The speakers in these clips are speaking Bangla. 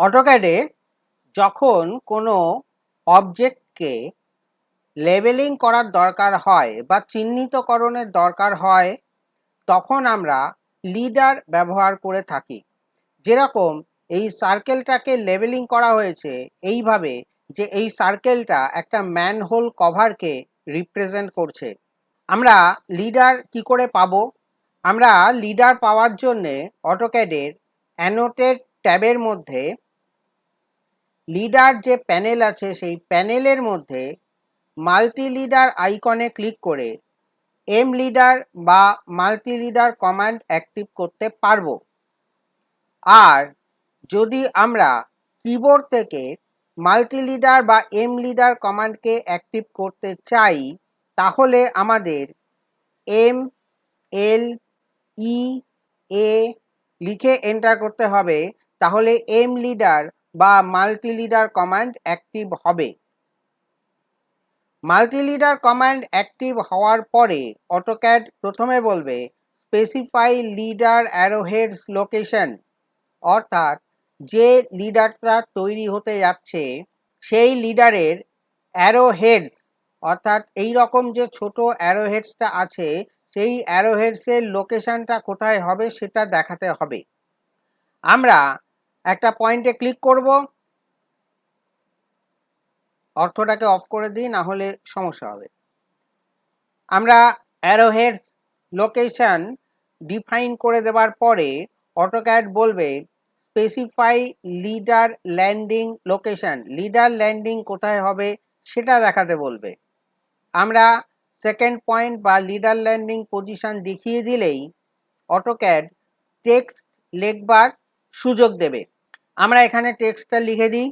অটোক্যাডে যখন কোনো অবজেক্টকে লেবেলিং করার দরকার হয় বা চিহ্নিতকরণের দরকার হয় তখন আমরা লিডার ব্যবহার করে থাকি। যেরকম এই সার্কেলটাকে লেবেলিং করা হয়েছে এইভাবে যে এই সার্কেলটা একটা ম্যানহোল কভারকে রিপ্রেজেন্ট করছে। আমরা লিডার কি করে পাবো? আমরা লিডার পাওয়ার জন্যে অটোক্যাডের অ্যানোটেট ট্যাবের মধ্যে লিডার যে প্যানেল আছে সেই প্যানেলের মধ্যে মাল্টি লিডার আইকনে ক্লিক করে এম লিডার বা মাল্টি লিডার কমান্ড অ্যাক্টিভ করতে পারবো। আর যদি আমরা কিবোর্ড থেকে মাল্টি লিডার বা এম লিডার কমান্ডকে অ্যাক্টিভ করতে চাই তাহলে আমাদের এম এল ই এ লিখে এন্টার করতে হবে, তাহলে এম লিডার বা মাল্টি লিডার কমান্ড অ্যাক্টিভ হবে। মাল্টি লিডার কমান্ড অ্যাক্টিভ হওয়ার পরে অটোক্যাড প্রথমে বলবে স্পেসিফাই লিডার অ্যারোহেডস লোকেশন, অর্থাৎ যে লিডারটা তৈরি হতে যাচ্ছে সেই লিডারের অ্যারোহেডস, অর্থাৎ এই রকম যে ছোট অ্যারোহেডসটা আছে সেই অ্যারোহেডসের লোকেশনটা কোথায় হবে সেটা দেখাতে হবে। আমরা একটা পয়েন্টে ক্লিক করব, অর্থটাকে অফ করে দিই না হলে সমস্যা হবে। আমরা অ্যারোহেডস লোকেশন ডিফাইন করে দেওয়ার পরে অটোক্যাড বলবে specify leader landing location, leader landing কোথায় হবে সেটা দেখাতে বলবে। আমরা সেকেন্ড পয়েন্ট বা লিডার ল্যান্ডিং পজিশন দেখিয়ে দিলেই অটোক্যাড টেক্সট লেখবার সুযোগ দেবে। আমরা এখানে টেক্সটটা লিখে দিই।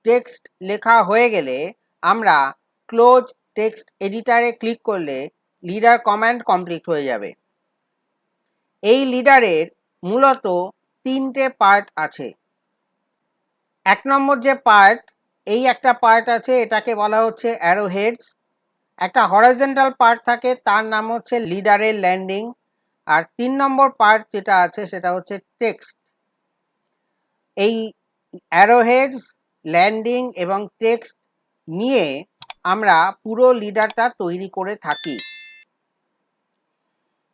টেক্সট লেখা হয়ে গেলে আমরা ক্লোজ টেক্সট এডিটারে ক্লিক করলে লিডার কমান্ড কমপ্লিট হয়ে যাবে। এই লিডারের মূলত তিনটে পার্ট আছে। এক নম্বর যে পার্ট, এই একটা পার্ট আছে, এটাকে বলা হচ্ছে অ্যারোহেডস। একটা হরাইজন্টাল পার্ট থাকে তার নাম হচ্ছে লিডারের ল্যান্ডিং। আর 3 নম্বর পার্ট যেটা আছে সেটা হচ্ছে টেক্সট। এই অ্যারোহেডস, ল্যান্ডিং এবং টেক্সট নিয়ে আমরা পুরো লিডারটা তৈরি করে থাকি।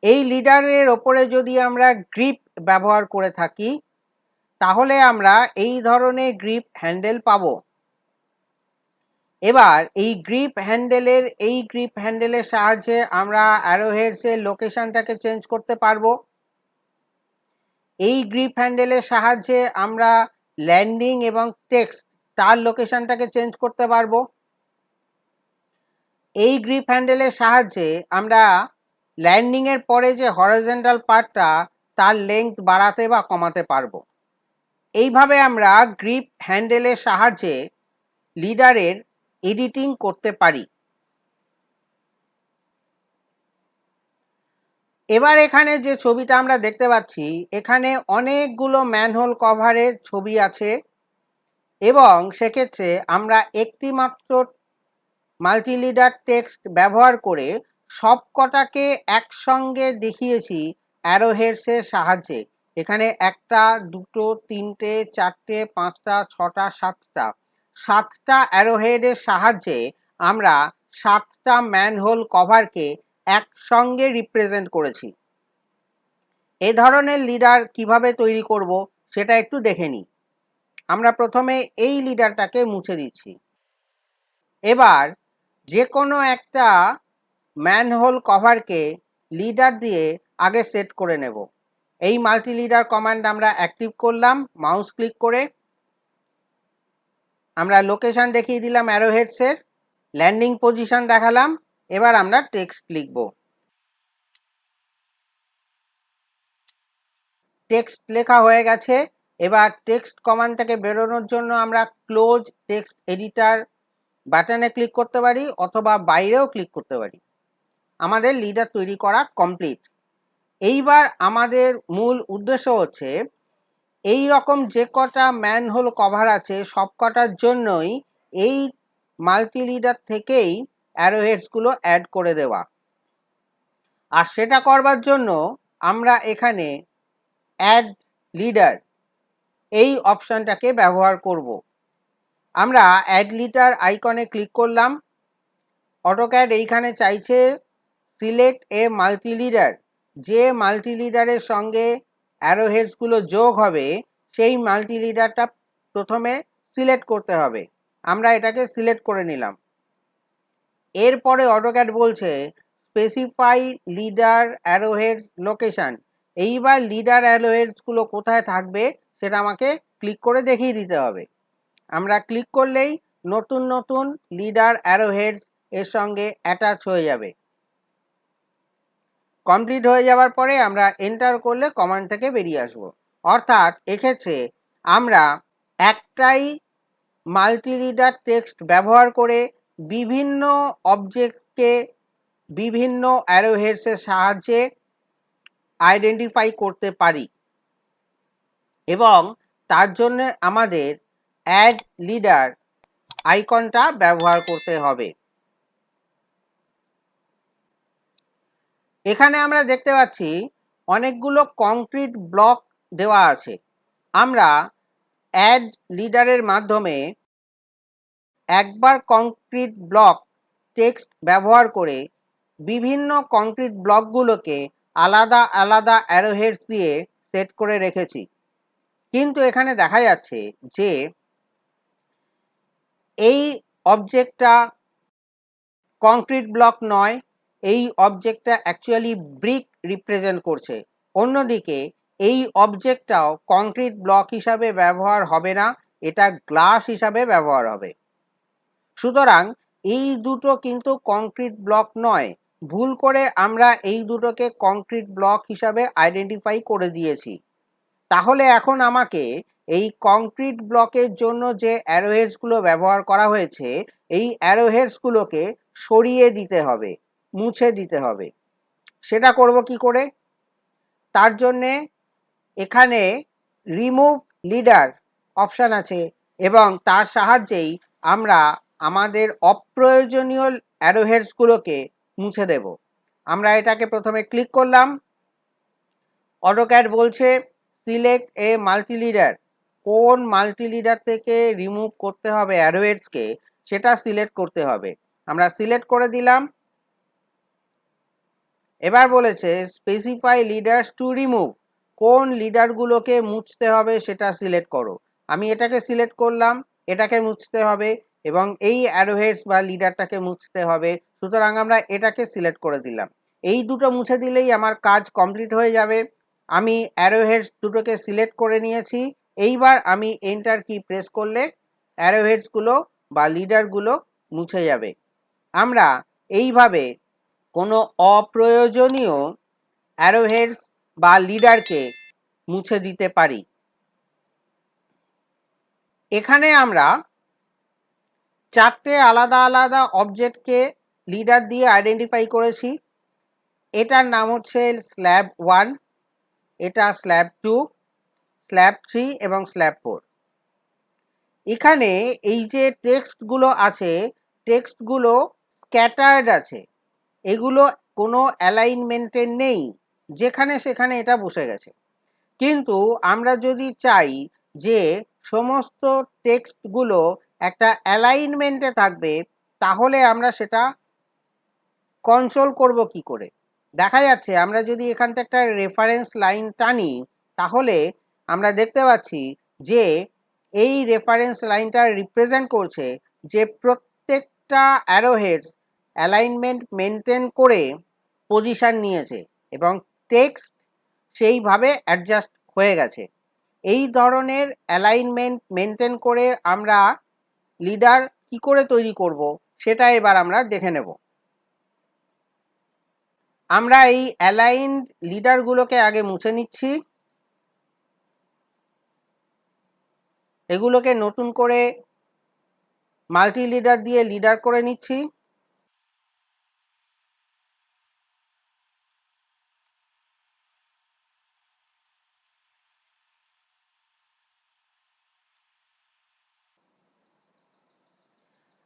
এই লিডারের ওপরে যদি আমরা গ্রিপ ব্যবহার করে থাকি তাহলে আমরা এই ধরনের গ্রিপ হ্যান্ডেল পাবো। এবার এই গ্রিপ হ্যান্ডেলের সাহায্যে আমরা অ্যারোহেডসের লোকেশনটাকে চেঞ্জ করতে পারবো। এই গ্রিপ হ্যান্ডেলের সাহায্যে আমরা ল্যান্ডিং এবং টেক্সট তার লোকেশনটাকে চেঞ্জ করতে পারবো। এই গ্রিপ হ্যান্ডেলের সাহায্যে আমরা ল্যান্ডিং এর পরে যে হরাইজন্টাল পার্টটা তার লেংথ বাড়াতে বা কমাতে পারবো। এইভাবে আমরা গ্রিপ হ্যান্ডেলের সাহায্যে লিডারের এডিটিং করতে পারি। এবার এখানে যে ছবিটা আমরা দেখতে পাচ্ছি এখানে অনেকগুলো ম্যানহোল কভারের ছবি আছে এবং সেক্ষেত্রে আমরা একটি মাত্র মাল্টি লিডার টেক্সট ব্যবহার করে সবকটাকে একসঙ্গে দেখিয়েছি অ্যারোহেডসের সাহায্যে। এখানে একটা, দুটো, তিনটে, চারটে, পাঁচটা, ছটা, সাতটা অ্যারোহেডের সাহায্যে আমরা 7টা ম্যানহোল কভারকে একসঙ্গে রিপ্রেজেন্ট করেছি। এ ধরনের লিডার কিভাবে তৈরি করব সেটা একটু দেখে নিই। আমরা প্রথমে এই লিডারটাকে মুছে দিচ্ছি। এবার যে কোনো একটা ম্যানহোল কভারকে লিডার দিয়ে আগে সেট করে নেব। এই মাল্টি লিডার কমান্ড আমরা অ্যাক্টিভ করলাম মাউস ক্লিক করে। আমরা লোকেশন দেখিয়ে দিলাম অ্যারোহেডসের, ল্যান্ডিং পজিশন দেখালাম। এবার আমরা টেক্সট লিখব। টেক্সট লেখা হয়ে গেছে। এবার টেক্সট কমান্ড থেকে বেরোনোর জন্য আমরা ক্লোজ টেক্সট এডিটার বাটনে ক্লিক করতে পারি অথবা বাইরেও ক্লিক করতে পারি। আমাদের লিডার তৈরি করা কমপ্লিট। এইবার আমাদের মূল উদ্দেশ্য হচ্ছে এই রকম যে কটা ম্যানহোল কভার আছে সব কটার জন্যই এই মাল্টি লিডার থেকেই অ্যারোহেডসগুলো অ্যাড করে দেওয়া। আর সেটা করবার জন্য আমরা এখানে অ্যাড লিডার এই অপশানটাকে ব্যবহার করব। আমরা অ্যাড লিডার আইকনে ক্লিক করলাম। অটোক্যাড এইখানে চাইছে সিলেক্ট এ মাল্টি লিডার, যে মাল্টি লিডারের সঙ্গে অ্যারোহেডসগুলো যোগ হবে সেই মাল্টি লিডারটা প্রথমে সিলেক্ট করতে হবে। আমরা এটাকে সিলেক্ট করে নিলাম। এরপরে অটোক্যাড বলছে স্পেসিফাই লিডার অ্যারোহেড লোকেশান। এইবার লিডার অ্যারোহেডসগুলো কোথায় থাকবে সেটা আমাকে ক্লিক করে দেখিয়ে দিতে হবে। আমরা ক্লিক করলেই নতুন নতুন লিডার অ্যারোহেডস এর সঙ্গে অ্যাটাচ হয়ে যাবে। কমপ্লিট হয়ে যাওয়ার পরে আমরা এন্টার করলে কমান্ড থেকে বেরিয়ে আসব। অর্থাৎ এক্ষেত্রে আমরা একটাই মাল্টি লিডার টেক্সট ব্যবহার করে বিভিন্ন অবজেক্টকে বিভিন্ন অ্যারোহেডসের সাহায্যে আইডেন্টিফাই করতে পারি এবং তার জন্য আমাদের অ্যাড লিডার আইকনটা ব্যবহার করতে হবে। এখানে আমরা দেখতে পাচ্ছি অনেকগুলো কংক্রিট ব্লক দেওয়া আছে। আমরা অ্যাড লিডারের মাধ্যমে একবার কংক্রিট ব্লক টেক্সট ব্যবহার করে বিভিন্ন কংক্রিট ব্লকগুলোকে আলাদা আলাদা অ্যারোহেডস দিয়ে সেট করে রেখেছি। কিন্তু এখানে দেখা যাচ্ছে যে এই অবজেক্টটা কংক্রিট ব্লক নয়, এই অবজেক্টটা অ্যাকচুয়ালি ব্রিক রিপ্রেজেন্ট করছে। অন্যদিকে এই অবজেক্টটাও কংক্রিট ব্লক হিসাবে ব্যবহার হবে না, এটা গ্লাস হিসাবে ব্যবহার হবে। সুতরাং এই দুটো কিন্তু কংক্রিট ব্লক নয়, ভুল করে আমরা এই দুটোকে কংক্রিট ব্লক হিসাবে আইডেন্টিফাই করে দিয়েছি। তাহলে এখন আমাকে এই কংক্রিট ব্লকের জন্য যে অ্যারোহেডসগুলো ব্যবহার করা হয়েছে এই অ্যারোহেডসগুলোকে সরিয়ে দিতে হবে, মুছে দিতে হবে। সেটা করব কি করে? তার জন্যে এখানে রিমুভ লিডার অপশান আছে এবং তার সাহায্যেই আমরা আমাদের অপ্রয়োজনীয় অ্যারোহেডসগুলোকে মুছে দেব। আমরা এটাকে প্রথমে ক্লিক করলাম। অটোক্যাড বলছে সিলেক্ট এ মাল্টি লিডার, কোন মাল্টি লিডার থেকে রিমুভ করতে হবে অ্যারোহেডসকে সেটা সিলেক্ট করতে হবে। আমরা সিলেক্ট করে দিলাম। এবার বলেছে স্পেসিফাই লিডার্স টু রিমুভ, কোন লিডারগুলোকে মুছতে হবে সেটা সিলেক্ট করো। আমি এটাকে সিলেক্ট করলাম, এটাকে মুছতে হবে এবং এই অ্যারোহেডস বা লিডারটাকে মুছতে হবে। সুতরাং আমরা এটাকে সিলেক্ট করে দিলাম। এই দুটো মুছে দিলেই আমার কাজ কমপ্লিট হয়ে যাবে। আমি অ্যারোহেডস দুটোকে সিলেক্ট করে নিয়েছি। এইবার আমি এন্টার কি প্রেস করলে অ্যারোহেডসগুলো বা লিডারগুলো মুছে যাবে। আমরা এইভাবে কোনো অপ্রয়োজনীয় অ্যারোহেডস বা লিডারকে মুছে দিতে পারি। এখানে আমরা চারটে আলাদা আলাদা অবজেক্টকে লিডার দিয়ে আইডেন্টিফাই করেছি। এটার নাম হচ্ছে স্ল্যাব 1, এটা স্ল্যাব 2, স্ল্যাব 3 এবং স্ল্যাব 4। এখানে এই যে টেক্সটগুলো আছে, টেক্সটগুলো স্ক্যাটার্ড আছে, এগুলো কোনো অ্যালাইনমেন্টে নেই, যেখানে সেখানে এটা বসে গেছে। কিন্তু আমরা যদি চাই যে সমস্ত টেক্সটগুলো একটা অ্যালাইনমেন্টে থাকবে তাহলে আমরা সেটা কন্ট্রোল করব কি করে? দেখা যাচ্ছে আমরা যদি এখান থেকে একটা রেফারেন্স লাইন টানি তাহলে আমরা দেখতে পাচ্ছি যে এই রেফারেন্স লাইনটা রিপ্রেজেন্ট করছে যে প্রত্যেকটা অ্যারোহেডস অ্যালাইনমেন্ট মেনটেন করে পজিশন নিয়েছে এবং টেক্সট সেইভাবে অ্যাডজাস্ট হয়ে গেছে। এই ধরনের অ্যালাইনমেন্ট মেনটেন করে আমরা লিডার কি করে তৈরি করব সেটা এবার আমরা দেখে নেব। আমরা এই অ্যালাইনড লিডারগুলোকে আগে মুছে নিচ্ছি, এগুলোকে নতুন করে মাল্টি লিডার দিয়ে লিডার করে নিচ্ছি।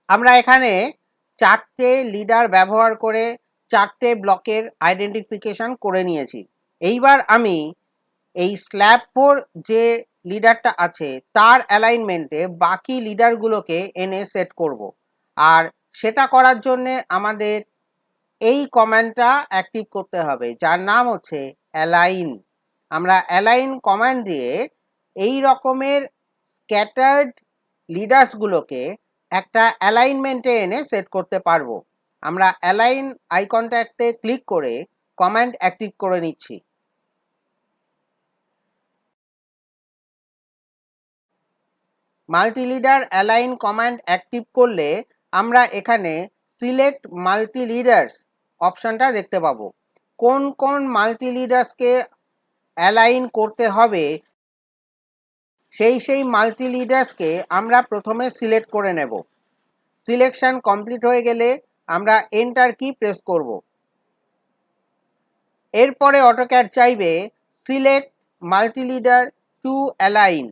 আমরা এখানে চারটে লিডার ব্যবহার করে চারটে ব্লকের আইডেন্টিফিকেশন করে নিয়েছি। এইবার আমি এই স্ল্যাব 4 যে লিডারটা আছে তার অ্যালাইনমেন্টে বাকি লিডারগুলোকে এনে সেট করব। আর সেটা করার জন্যে আমাদের এই কমান্ডটা অ্যাক্টিভ করতে হবে, যার নাম হচ্ছে অ্যালাইন। আমরা অ্যালাইন কমান্ড দিয়ে এই রকমের স্ক্যাটার্ড লিডার্সগুলোকে একটা অ্যালাইনমেন্টে এনে সেট করতে পারবো। আমরা অ্যালাইন আইকনটাতে ক্লিক করে কমান্ড অ্যাক্টিভ করে নিচ্ছি। Multi leader align command active করলে আমরা এখানে সিলেক্ট মাল্টি লিডার্স অপশানটা দেখতে পাবো। কোন কোন মাল্টি লিডার্সকে অ্যালাইন করতে হবে সেই মাল্টি লিডার্সকে আমরা প্রথমে সিলেক্ট করে নেব। সিলেকশন কমপ্লিট হয়ে গেলে আমরা এন্টার কি প্রেস করব। এরপরে অটোক্যাড চাইবে select multi leader two align.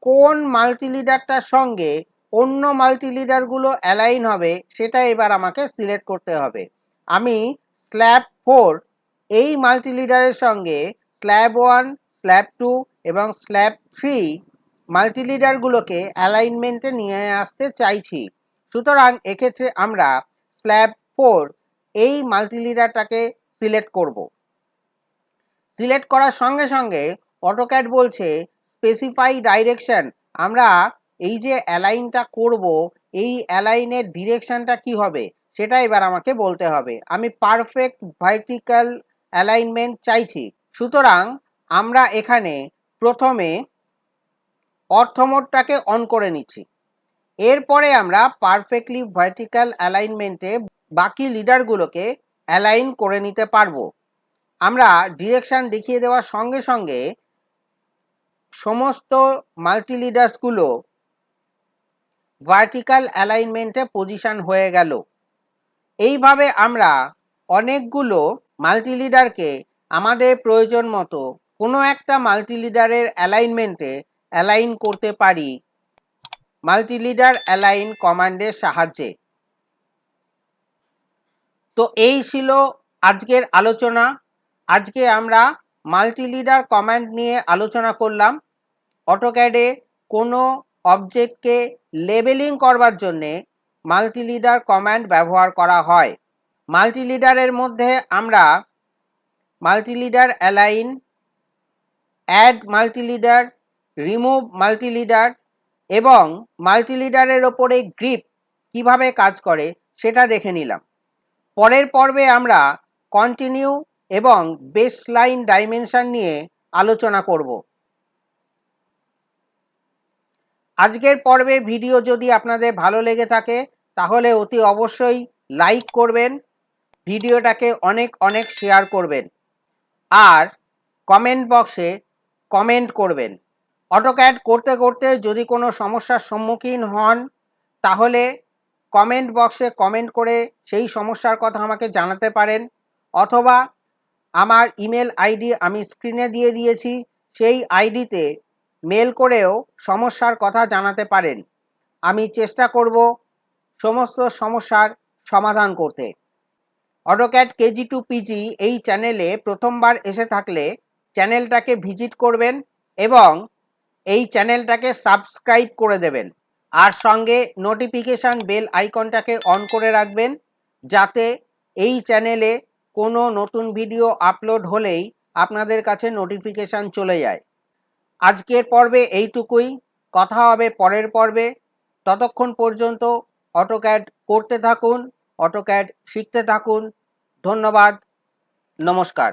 কোন মাল্টি লিডারটার সঙ্গে অন্য মাল্টি লিডারগুলো অ্যালাইন হবে সেটা এবার আমাকে সিলেক্ট করতে হবে। আমি স্ল্যাব 4 এই মাল্টি লিডারের সঙ্গে স্ল্যাব 1, স্ল্যাব 2 এবং স্ল্যাব 3 মাল্টি লিডারগুলোকে অ্যালাইনমেন্টে নিয়ে আসতে চাইছি। সুতরাং এক্ষেত্রে আমরা স্ল্যাব 4 এই মাল্টি লিডারটাকে সিলেক্ট করব। সিলেক্ট করার সঙ্গে সঙ্গে অটোক্যাড বলছে স্পেসিফাই ডাইরেকশন। আমরা এই যে অ্যালাইনটা করব এই অ্যালাইনের ডিরেকশনটা কি হবে সেটা এবার আমাকে বলতে হবে। আমি পারফেক্ট ভার্টিক্যাল অ্যালাইনমেন্ট চাইছি। সুতরাং আমরা এখানে প্রথমে অর্থোমোডটাকে অন করে নিচ্ছি। এরপরে আমরা পারফেক্টলি ভার্টিক্যাল অ্যালাইনমেন্টে বাকি লিডারগুলোকে অ্যালাইন করে নিতে পারবো। আমরা ডিরেকশন দেখিয়ে দেওয়ার সঙ্গে সঙ্গে সমস্ত মাল্টি লিডার্সগুলো ভার্টিক্যাল অ্যালাইনমেন্টে পজিশন হয়ে গেল। এইভাবে আমরা অনেকগুলো মাল্টি লিডারকে আমাদের প্রয়োজন মতো কোনো একটা মাল্টি লিডারের অ্যালাইনমেন্টে অ্যালাইন করতে পারি মাল্টি লিডার অ্যালাইন কমান্ডের সাহায্যে। তো এই ছিল আজকের আলোচনা। আজকে আমরা মাল্টি লিডার কমান্ড নিয়ে আলোচনা করলাম। অটোক্যাডে কোনো অবজেক্টকে লেবেলিং করবার জন্যে মাল্টি লিডার কমান্ড ব্যবহার করা হয়। মাল্টি লিডারের মধ্যে আমরা multi leader align, add multi leader, remove multi leader এবং মাল্টি লিডারের ওপরে গ্রিপ কিভাবে কাজ করে সেটা দেখে নিলাম। পরের পর্বে আমরা কন্টিনিউ এবং বেসলাইন ডাইমেনশন নিয়ে আলোচনা করব। আজকের পর্বের ভিডিও যদি আপনাদের ভালো লেগে থাকে তাহলে অতি অবশ্যই লাইক করবেন, ভিডিওটাকে অনেক অনেক শেয়ার করবেন আর কমেন্ট বক্সে কমেন্ট করবেন। অটোক্যাড করতে করতে যদি কোনো সমস্যার সম্মুখীন হন তাহলে কমেন্ট বক্সে কমেন্ট করে সেই সমস্যার কথা আমাকে জানাতে পারেন, অথবা আমার ইমেল আইডি আমি স্ক্রিনে দিয়ে দিয়েছি, সেই আইডিতে মেল করেও সমস্যার কথা জানাতে পারেন। আমি চেষ্টা করব সমস্ত সমস্যার সমাধান করতে। অটোক্যাড KG2 PG এই চ্যানেলে প্রথমবার এসে থাকলে চ্যানেলটাকে ভিজিট করবেন এবং এই চ্যানেলটাকে সাবস্ক্রাইব করে দেবেন আর সঙ্গে নোটিফিকেশান বেল আইকনটাকে অন করে রাখবেন যাতে এই চ্যানেলে কোনো নতুন ভিডিও আপলোড হলেই আপনাদের কাছে নোটিফিকেশান চলে যায়। আজকের পর্বে এইটুকুই, কথা হবে পরের পর্বে। ততক্ষণ পর্যন্ত অটোক্যাড করতে থাকুন, অটোক্যাড শিখতে থাকুন। ধন্যবাদ, নমস্কার।